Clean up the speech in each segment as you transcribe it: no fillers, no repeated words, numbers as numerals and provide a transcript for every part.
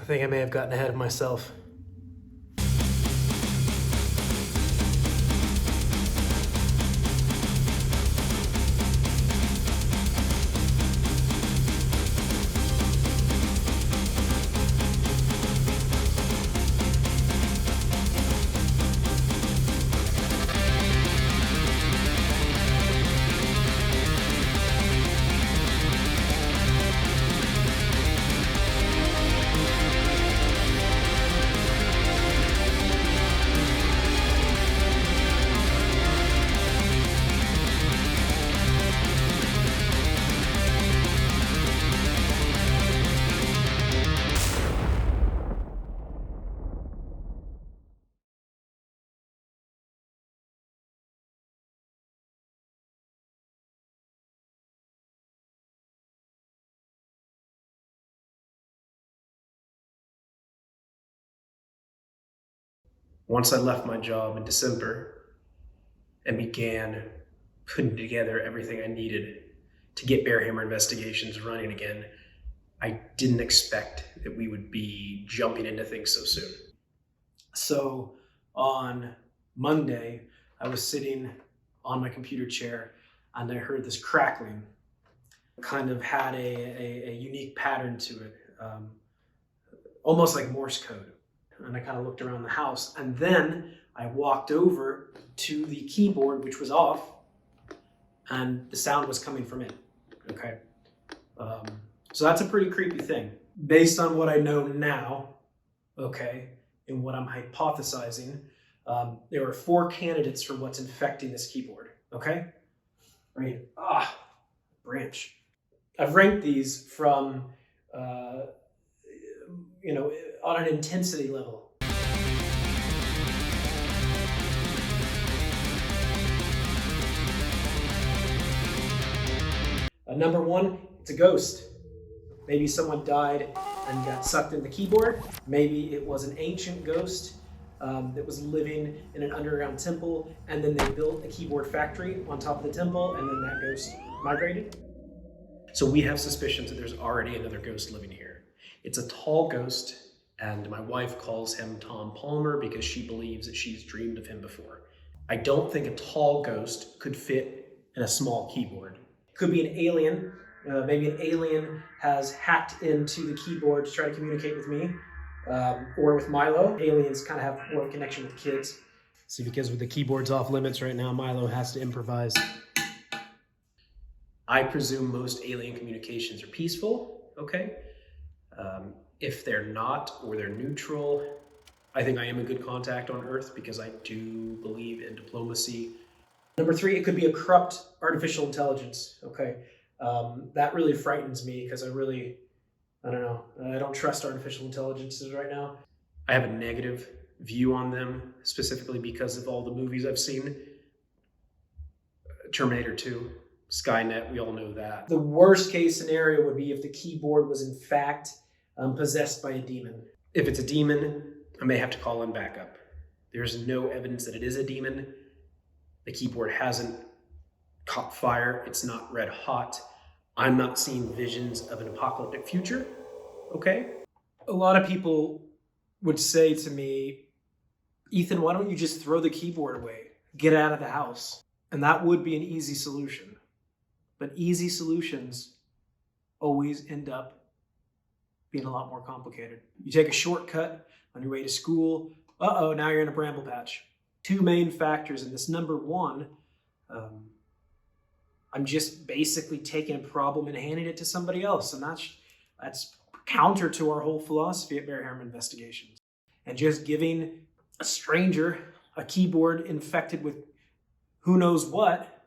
think I may have gotten ahead of myself. Once I left my job in December and began putting together everything I needed to get BearHammer Investigations running again, I didn't expect that we would be jumping into things so soon. So on Monday, I was sitting on my computer chair and I heard this crackling. It kind of had a unique pattern to it, almost like Morse code. And I kind of looked around the house, and then I walked over to the keyboard, which was off, and the sound was coming from it. Okay, so that's a pretty creepy thing. Based on what I know now, okay, and what I'm hypothesizing, there are 4 candidates for what's infecting this keyboard. Okay, right? Branch. I've ranked these from, on an intensity level. Number 1, it's a ghost. Maybe someone died and got sucked in the keyboard. Maybe it was an ancient ghost that was living in an underground temple, and then they built a keyboard factory on top of the temple, and then that ghost migrated. So we have suspicions that there's already another ghost living here. It's a tall ghost, and my wife calls him Tom Palmer because she believes that she's dreamed of him before. I don't think a tall ghost could fit in a small keyboard. It could be an alien. Maybe an alien has hacked into the keyboard to try to communicate with me, or with Milo. Aliens kind of have more of a connection with kids. See, because with the keyboards off limits right now, Milo has to improvise. I presume most alien communications are peaceful, okay? If they're not, or they're neutral, I think I am a good contact on Earth because I do believe in diplomacy. Number 3, it could be a corrupt artificial intelligence, okay? That really frightens me because I don't trust artificial intelligences right now. I have a negative view on them, specifically because of all the movies I've seen. Terminator 2, Skynet, we all know that. The worst case scenario would be if the keyboard was in fact possessed by a demon. If it's a demon, I may have to call in backup. There's no evidence that it is a demon. The keyboard hasn't caught fire. It's not red hot. I'm not seeing visions of an apocalyptic future, okay? A lot of people would say to me, Ethan, why don't you just throw the keyboard away? Get out of the house. And that would be an easy solution. But easy solutions always end up being a lot more complicated. You take a shortcut on your way to school, now you're in a bramble patch. 2 main factors in this. Number 1, I'm just basically taking a problem and handing it to somebody else. And that's counter to our whole philosophy at BearHammer Investigations. And just giving a stranger a keyboard infected with who knows what,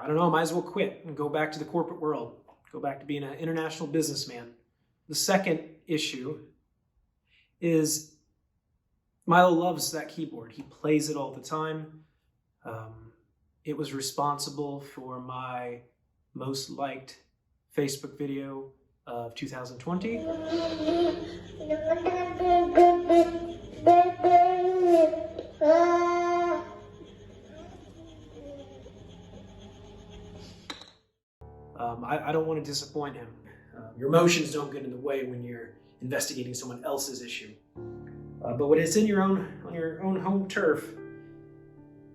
I don't know, might as well quit and go back to the corporate world. Go back to being an international businessman. The second issue is Milo loves that keyboard. He plays it all the time. It was responsible for my most liked Facebook video of 2020. I don't want to disappoint him. Your emotions don't get in the way when you're investigating someone else's issue. But when it's on your own home turf,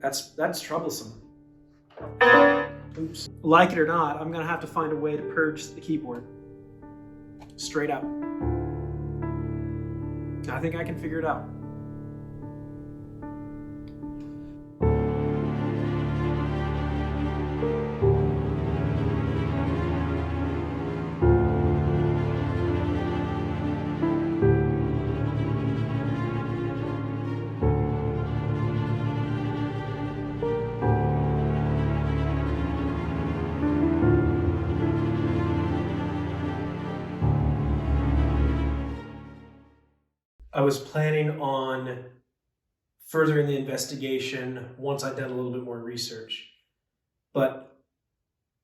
that's troublesome. Oops. Like it or not, I'm gonna have to find a way to purge the keyboard. Straight up. I think I can figure it out. I was planning on furthering the investigation once I'd done a little bit more research, but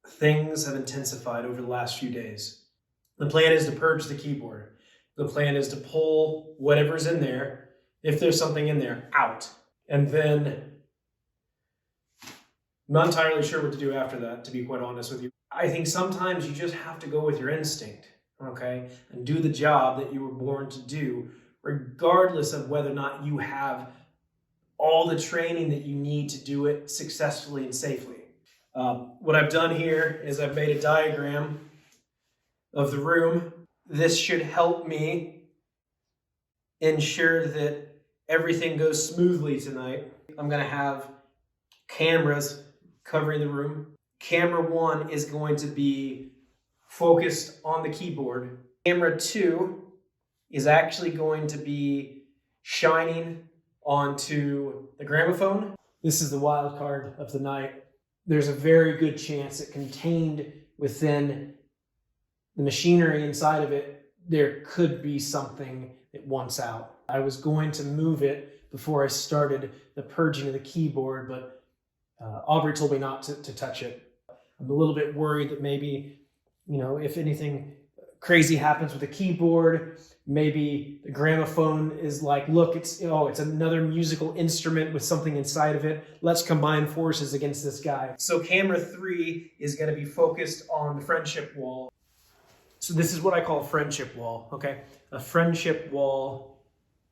things have intensified over the last few days. The plan is to purge the keyboard. The plan is to pull whatever's in there, if there's something in there, out. And then I'm not entirely sure what to do after that, to be quite honest with you. I think sometimes you just have to go with your instinct, okay? And do the job that you were born to do, regardless of whether or not you have all the training that you need to do it successfully and safely. What I've done here is I've made a diagram of the room. This should help me ensure that everything goes smoothly tonight. I'm gonna have cameras covering the room. Camera 1 is going to be focused on the keyboard. Camera 2 is actually going to be shining onto the gramophone. This is the wild card of the night. There's a very good chance that contained within the machinery inside of it, there could be something that wants out. I was going to move it before I started the purging of the keyboard, but Aubrey told me not to touch it. I'm a little bit worried that maybe, if anything crazy happens with the keyboard, maybe the gramophone is like, look, it's another musical instrument with something inside of it. Let's combine forces against this guy. So camera 3 is going to be focused on the friendship wall. So this is what I call a friendship wall, okay? A friendship wall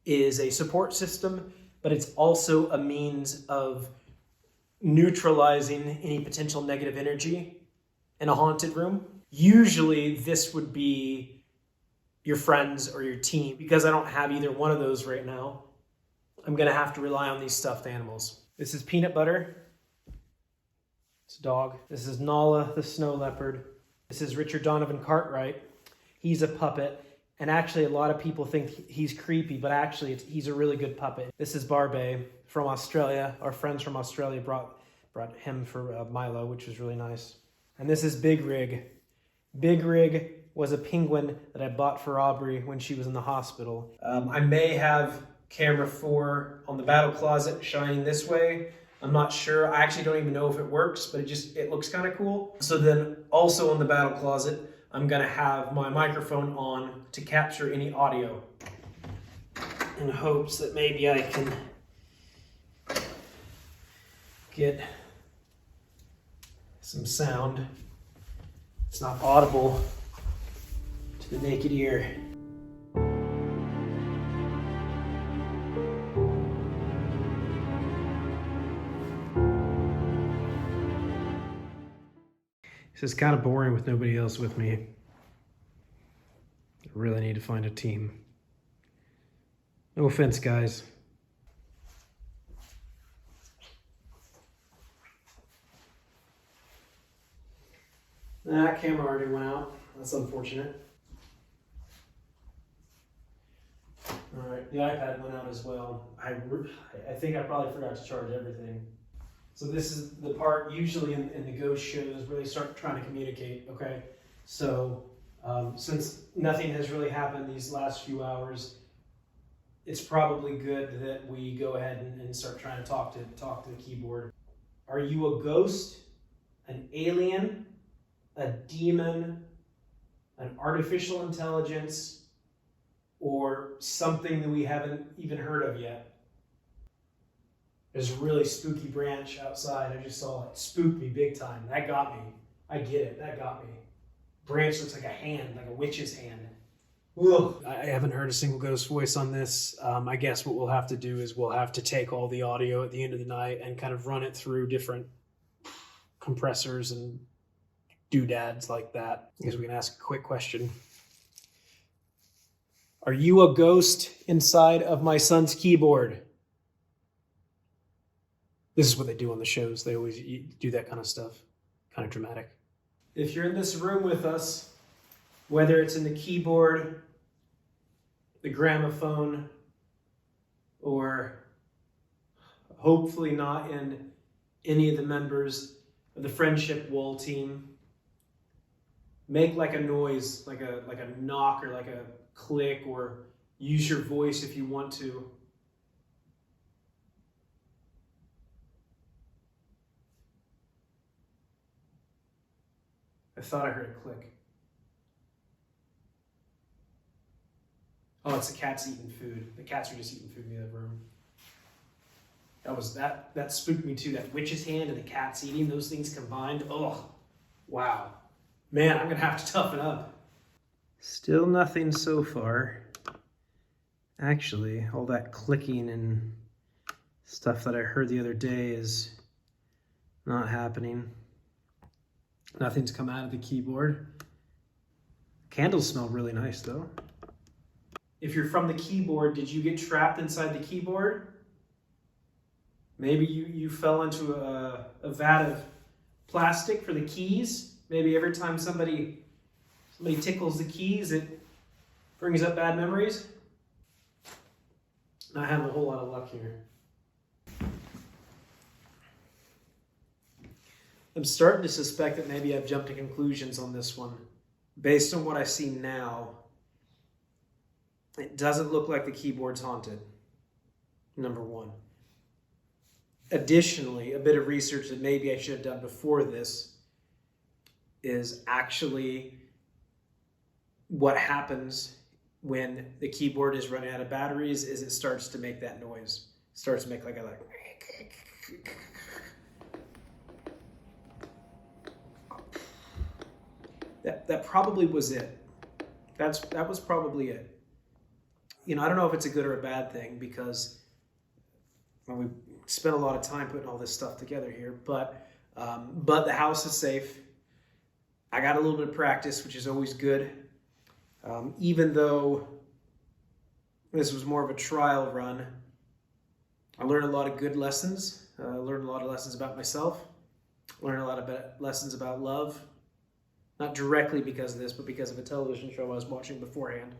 is a support system, but it's also a means of neutralizing any potential negative energy in a haunted room. Usually this would be your friends or your team. Because I don't have either one of those right now, I'm gonna have to rely on these stuffed animals. This is Peanut Butter. It's a dog. This is Nala, the snow leopard. This is Richard Donovan Cartwright. He's a puppet. And actually a lot of people think he's creepy, but actually he's a really good puppet. This is Barbet from Australia. Our friends from Australia brought him for Milo, which was really nice. And this is Big Rig. Big Rig was a penguin that I bought for Aubrey when she was in the hospital. I may have camera 4 on the battle closet shining this way. I'm not sure. I actually don't even know if it works, but it looks kind of cool. So then also on the battle closet, I'm gonna have my microphone on to capture any audio in hopes that maybe I can get some sound. It's not audible to the naked ear. This is kind of boring with nobody else with me. I really need to find a team. No offense, guys. That camera already went out. That's unfortunate. All right, the iPad went out as well. I think I probably forgot to charge everything. So this is the part usually in the ghost shows where they start trying to communicate, okay? So since nothing has really happened these last few hours, it's probably good that we go ahead and start trying to talk to the keyboard. Are you a ghost, an alien, a demon, an artificial intelligence, or something that we haven't even heard of yet? There's a really spooky branch outside. I just saw it. Spooked me big time. That got me. I get it. That got me. Branch looks like a hand, like a witch's hand. Ugh. I haven't heard a single ghost voice on this. I guess what we'll have to do is we'll have to take all the audio at the end of the night and kind of run it through different compressors and doodads like that. I guess we can ask a quick question. Are you a ghost inside of my son's keyboard? This is what they do on the shows. They always do that kind of stuff. Kind of dramatic. If you're in this room with us, whether it's in the keyboard, the gramophone, or hopefully not in any of the members of the Friendship Wall team, make like a noise, like a knock or like a click, or use your voice if you want to. I thought I heard a click. Oh, it's the cats eating food. The cats are just eating food in the other room. That spooked me too. That witch's hand and the cats eating, those things combined. Oh, wow. Man, I'm gonna have to toughen up. Still nothing so far. Actually, all that clicking and stuff that I heard the other day is not happening. Nothing's come out of the keyboard. Candles smell really nice though. If you're from the keyboard, did you get trapped inside the keyboard? Maybe you fell into a vat of plastic for the keys. Maybe every time somebody tickles the keys, it brings up bad memories. Not having a whole lot of luck here. I'm starting to suspect that maybe I've jumped to conclusions on this one. Based on what I see now, it doesn't look like the keyboard's haunted, number one. Additionally, a bit of research that maybe I should have done before this is actually what happens when the keyboard is running out of batteries is it starts to make that noise. It starts to make like a that probably was it. That was probably it. You know, I don't know if it's a good or a bad thing because we spent a lot of time putting all this stuff together here, but the house is safe. I got a little bit of practice, which is always good. Even though this was more of a trial run, I learned a lot of good lessons. I learned a lot of lessons about myself. Learned a lot of lessons about love. Not directly because of this, but because of a television show I was watching beforehand.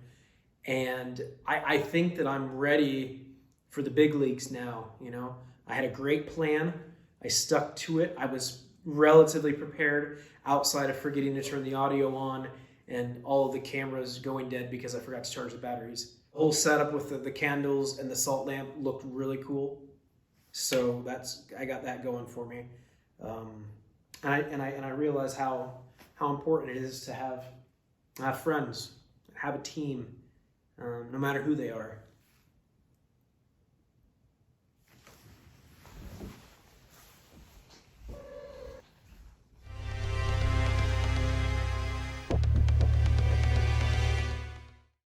And I think that I'm ready for the big leagues now. You know, I had a great plan. I stuck to it. I was relatively prepared outside of forgetting to turn the audio on and all of the cameras going dead because I forgot to charge the batteries. The whole setup with the candles and the salt lamp looked really cool. So I got that going for me. And I realize how important it is to have friends, have a team, no matter who they are.